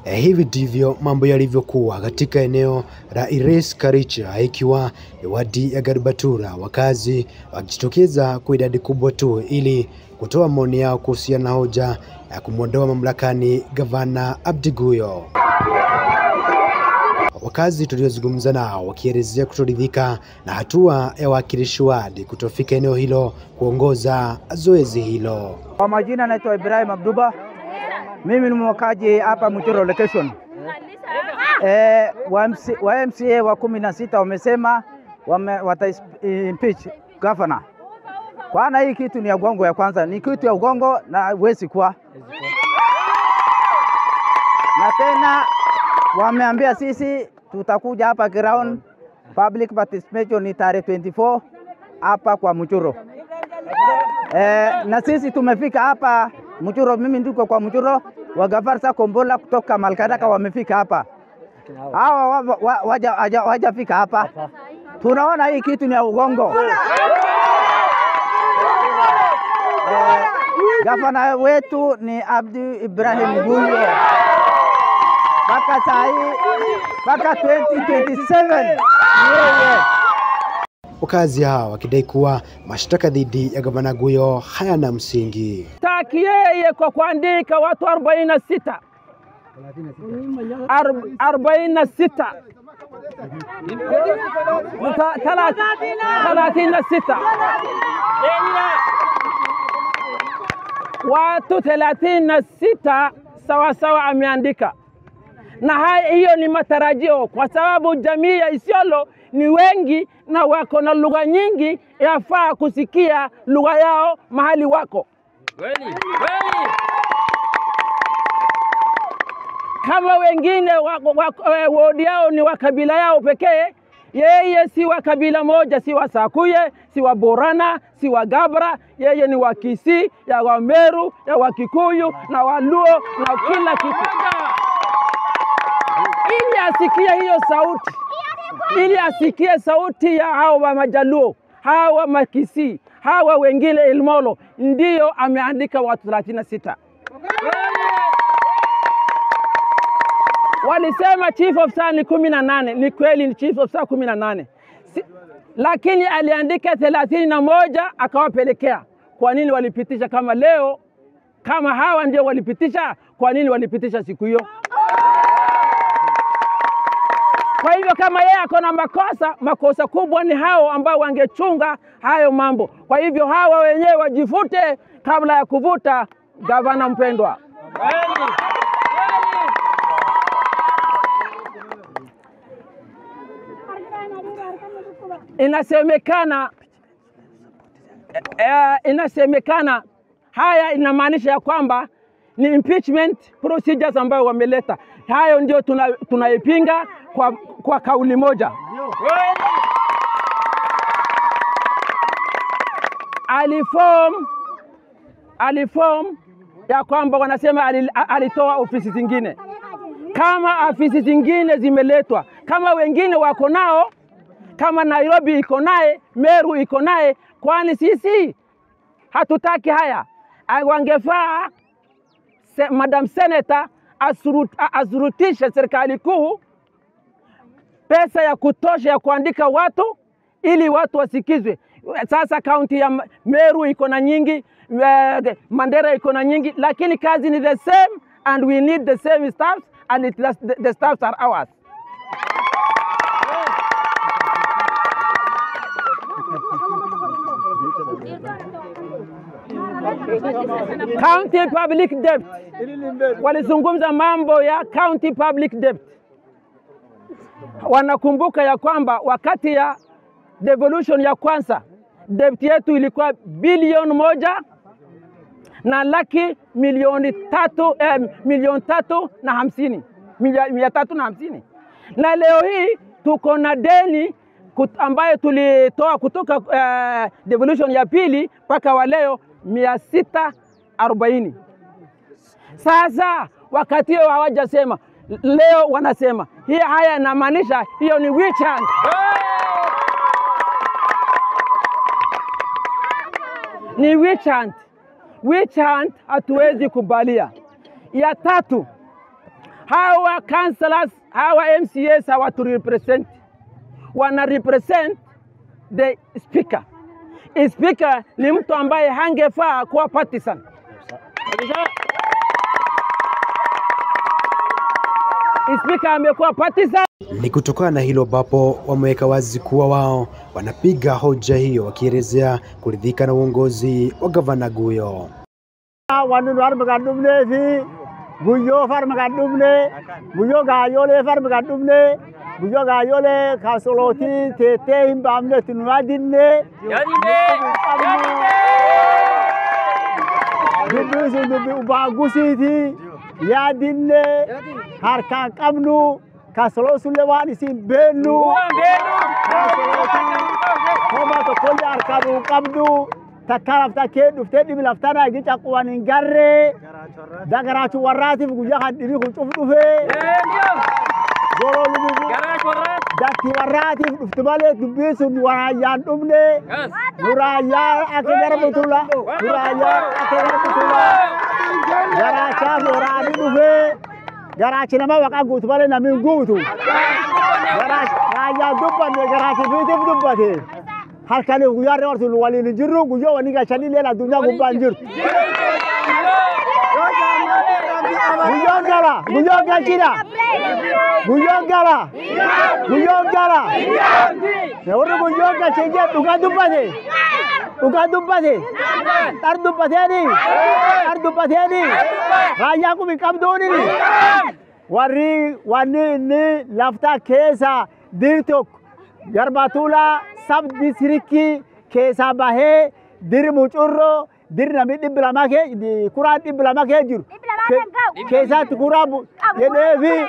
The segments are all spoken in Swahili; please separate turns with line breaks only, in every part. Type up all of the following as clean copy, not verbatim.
Hivi ndivyo mambo yalivyokuwa katika eneo la Ires Karicha, ikiwa wadi ya Garbatura, wakazi wakijitokeza kwa idadi kubwa tu ili kutoa maoni yao kuhusiana na hoja ya kumwondoa mamlakani gavana Abdi Guyo. Wakazi tuliozungumza nao wakielezea kutoridhika na hatua ya wakilishi wadi kutofika eneo hilo kuongoza zoezi hilo.
Kwa majina naitwa Ibrahim Abduba. Mimi ni mwakaji hapa Muchoro location. Wa MCA wa 16 wamesema wata impeach governor. Kwana hii kitu ni ya ugongo ya kwanza, ni kitu ya ugongo na wezi kwa. Na tena wameambia sisi tutakuja hapa ground public participation ni tarehe 24 hapa kwa Muchoro. Na sisi tumefika hapa Muchoro, mimi ndiko kwa Muchoro, wagafarsa Kombola kutoka Malkadaka wamefika hapa. Hawa wajafika hapa. Tunaona hii kitu ni ya ugongo. Gavana wetu ni Abdi Ibrahim Guyo. Mpaka saa hii, mpaka 2027.
Wakazi hawa wakidai kuwa mashtaka dhidi ya gavana Guyo hayana msingi.
Taki yeye kwa kuandika watu 46. 46. 36. Watu 36 sawa sawa ameandika. Na hiyo ni matarajio kwa sababu jamii ya Isiolo ni wengi na wako na lugha nyingi, yafaa kusikia lugha yao mahali wako. Kama wengine wodi yao ni wa kabila yao pekee, yeye si wa kabila moja, si wa Sakuye, si wa Borana, si wa Gabra, yeye ni wa Kisii, ya wa Meru, ya wa Kikuyu na Waluo na kila kitu. Ili asikie hiyo sauti, ili asikie sauti ya hawa Majaluo, hawa Makisii, hawa wengine Ilmolo, ndiyo ameandika watu 36. Walisema chief of staff ni 18, ni kweli ni chief of staff 18. Lakini aliandika 31 akawapelekea. Kwa nini walipitisha kama leo? Kama hawa ndio walipitisha, kwa nini walipitisha siku hiyo? Kwa hivyo kama yeye akona makosa kubwa ni hao ambao wangechunga hayo mambo. Kwa hivyo hawa wenyewe wajifute kabla ya kuvuta gavana mpendwa. Inasemekana haya inamaanisha ya kwamba ni impeachment procedures ambayo wameleta. Hayo ndio tunaipinga kwa kauli moja. Aliform ya kwamba wanasema alitoa ofisi zingine. Kama ofisi zingine zimeletwa, kama wengine wako nao, kama Nairobi iko naye, Meru iko naye, kwani sisi hatutaki haya? Wangefaa Madam Senator azurutishe serikali kuu pesa ya kutosha ya kuandika watu ili watu wasikizwe. Sasa kaunti ya Meru iko na nyingi, Mandera iko na nyingi, lakini kazi ni the same and we need the same staffs and the staffs are ours. County public debt. Walizungumza mambo ya county public debt. Wanakumbuka ya kwamba wakati ya devolution ya kwanza debt yetu ilikuwa bilioni 1 na laki milioni 350. Na leo hii tuko na deni ambayo tulitoa kutoka devolution ya pili mpaka wa leo 640. Sasa wakati huo hawajasema, leo wanasema. Haya inamaanisha hiyo ni witch hunt. Ni witch hunt. Witch hunt hatuwezi kubalia. Ya tatu, hawa councillors, hawa MCAs hawa to represent, wana represent the speaker. Speaker ni mtu ambaye hangefaa kuwa partisan. Speaker amekuwa partisan.
Ni kutokana na hilo ambapo wameweka wazi kuwa wao wanapiga hoja hiyo wakielezea kuridhika na uongozi wa gavana Guyo.
Wanunwar magadumne fi Guyo far magadumne Guyo gayole far magadumne Guyo gayole kasoloti tete himbamne tunwadinne Dubu dubu ubagusiti yadinne harkan qabnu kasolo sulewan isin benu Koma to kolli harkanu qabnu takaraf take dufte dibi laftana gi caqwan ingarre dagarachu warati guya hadibi ku cuf dufe goro lugu dati warati dufte bale dubbi sun warayan dumne nuraya akbar butula nuraya akbar butula garacha dorani dufe garachi nama waqa gutu bale namin gutu garacha dubban garachi biti dubbate harkane guyarre wartul walin jirru guyo waniga chali lela dunya gubban jirtu guyo galchina guyo gala ne wor guyo galchije duga dubbate tar dubbate raya ku biqabdoni warri wani ni lafta kesa dirtok Garbatula sab distriki kesa bahe dir mucurro dir nami diblama ke di kura diblama ke jiru kesa kura yedevi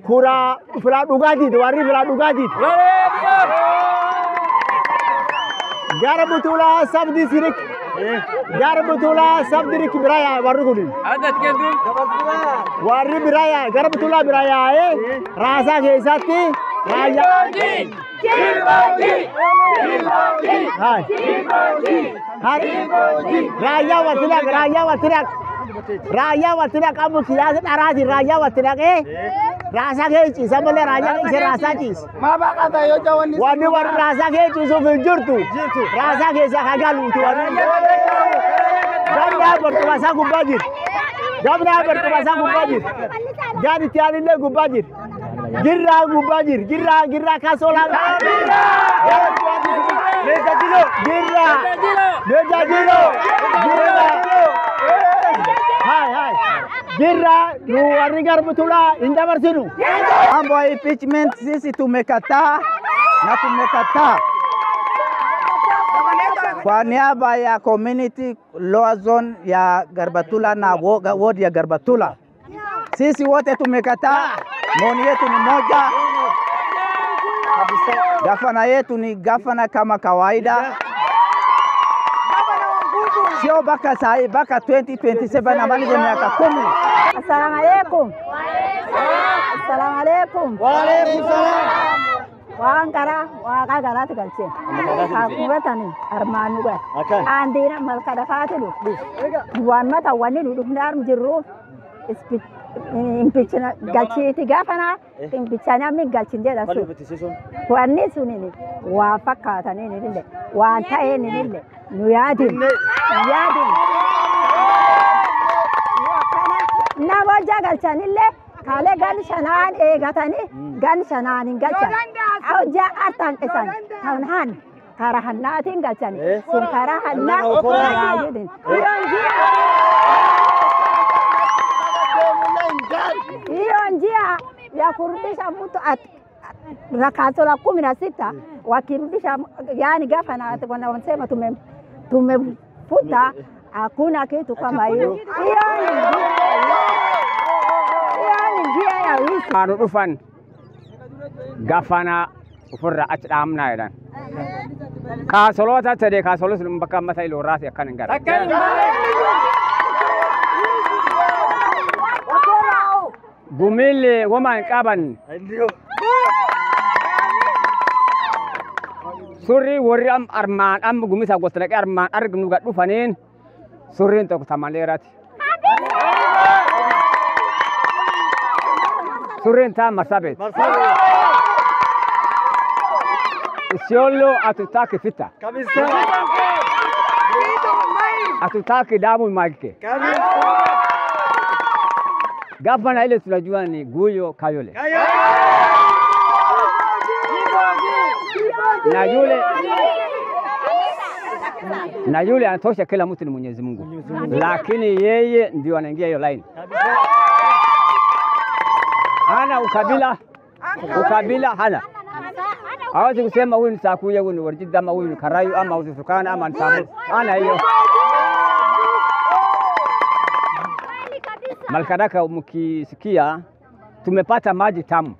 kura fila dugati wari fila dugati Garbatula sab distriki Garbatula sab distriki biraya waru kudin wari biraya Garbatula biraya rasa kesati raya Raya watirak kamu kiasi arati raya watirak rasa keci sambil raya isi rasa cis. Mama kata yo jawan ini. Wani war rasa keci sufil jurtu. Rasa keci kagalu tu wani. Gamna berkuasa kubajir. Gamna berkuasa kubajir. Jadi tiada le kubajir. Girra kubajir. Girra kasola. Meja dilo. Girra. Hai. Girra nuari Garbutula inda barsinu.
Mambo ya impeachment sisi tumekataa na tumekataa kwa niaba ya community law zone ya Garbatula na ward ya Garbatula. Sisi wote tumekataa. Maoni yetu ni moja. Gavana yetu ni gavana kama kawaida. Sio baka sahi baka 2027 amalize miaka 10.
Assalamu alaikum. Assalamu alaikum.
Wa alaikum salam.
Wangara waqagara tigalche. Hakuwatani armanu ga. Andina malkada fatilu. Wan mata wani lu ndar mjirru impichana galchi tigafana impichana mi galchi ndela su. Wani sunini wa fakata nini nile wa tae nile nuyadin. Nabo jagal chanille kale gal shanan egatani gal shanan galcha auja atan esan tanhan karahannatin galchani sun karahanna yudin njia ya kurudisha mtu rakatola 16 wakirudisha yani gavana wanasema tumefuta hakuna kitu kama hiyo. Njia ya wisi.
Marufan gavana ufurra achdamna idan. Kasolota tade kasolos mbaka masai loras yakan ngara. Gumile woman kaban. Suri wori am arman am gumisa gosrek arman argnu gadu fanin surin tok tamalerat
Surenta Marsabit. Isiolo hatutaki vita. Kabisa. Hatutaki damu imwagike. Kabisa. Gavana ile tunajua ni Guyo Kayole. Na yule anatosha kila mtu ni Mwenyezi Mungu. Lakini yeye ndio anaingia hiyo line. Hana ukabila hana. Hawezi kusema huyu ni Sakuya, huyu ni Warjid, ama huyu ni Karayu, ama huyu ni Turkana, ama ni Samburu. Hana hiyo. Malkadaka mkisikia tumepata maji tamu.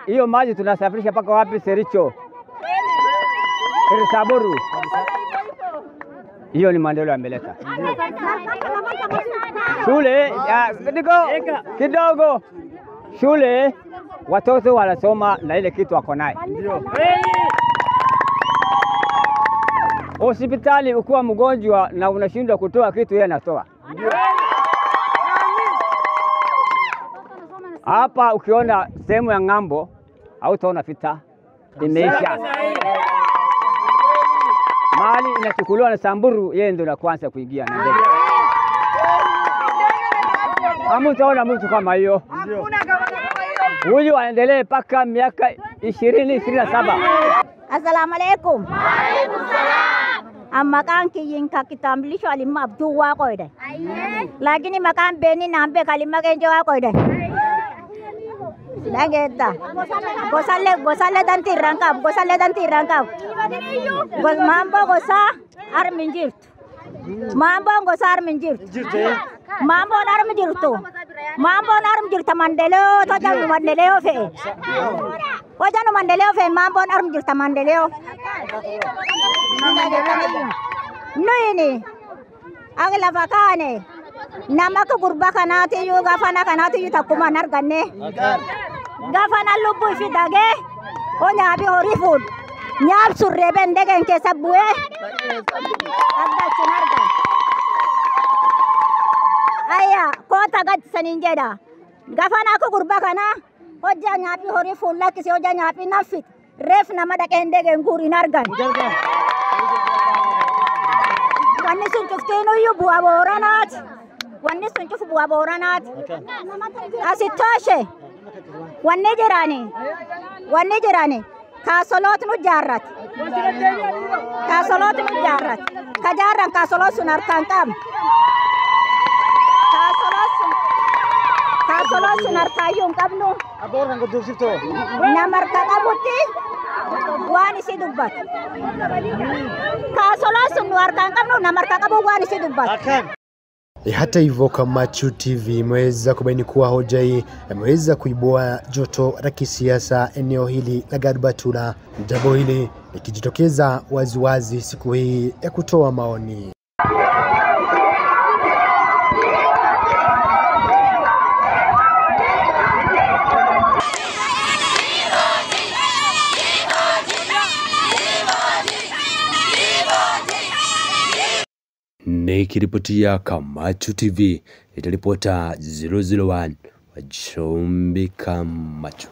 Hiyo maji tunasafirisha paka wapi? Sericho. Samburu. Hiyo ni maendeleo yameleta. Shule kidogo. Shule watoto wanasoma na ile kitu wako naye. Hospitali ukiwa mgonjwa na unashindwa kutoa kitu yeye anatoa. Hapa ukiona sehemu ya ng'ambo hautaona vita, imeisha. Mali inachukuliwa na Samburu, yeye ndio na kwanza kuingia na ndege. Hamtaona mtu kama hiyo. Huyu aendelee paka miaka 20-27.
Assalamu alaikum. Amma kan kiyinka kitambulisho alimma abdu wa koide. Lakini makan beni nambe kalima kenjo wa koide. Dageta. Gosale dan tirangkap. Mambo gosa arminjirt. Mambo gosa arminjirt. Mambo arminjirtu. Mambo arminjirta mandeleo to janu mandeleo fe. Wajanu mandeleo fe mambo arminjirta mandeleo. Noini agla vakane namaka gurba kanati yu gafana kanati yu takuma narganne gafana lubu fidage o nyabi horifun nyab surrebe ndegen ke sabue adda chinarga aya ko tagat saninjeda gafana ko gurba kana hoja nyabi horifun lakisi hoja nyabi nafit ref namada ke ndegen guri nargan wanni sun cufteno yu buwa boranat asitoshe wanni jirani kasolot nu jarrat kajarran kasolot sunar kankam kasolot sunar kayung kabnu
Aborang ko dusito.
namar kakabuti wani si dubbat kasolot sunar kankam nu namar kakabu wani si dubbat.
Hata hivyo, Kamachu TV imeweza kubaini kuwa hoja hii imeweza kuibua joto la kisiasa eneo hili la Garbatula, jambo hili likijitokeza waziwazi siku hii ya kutoa maoni. Nikiripotia Kamachu TV, itaripota 001 wa Chombi Kamachu.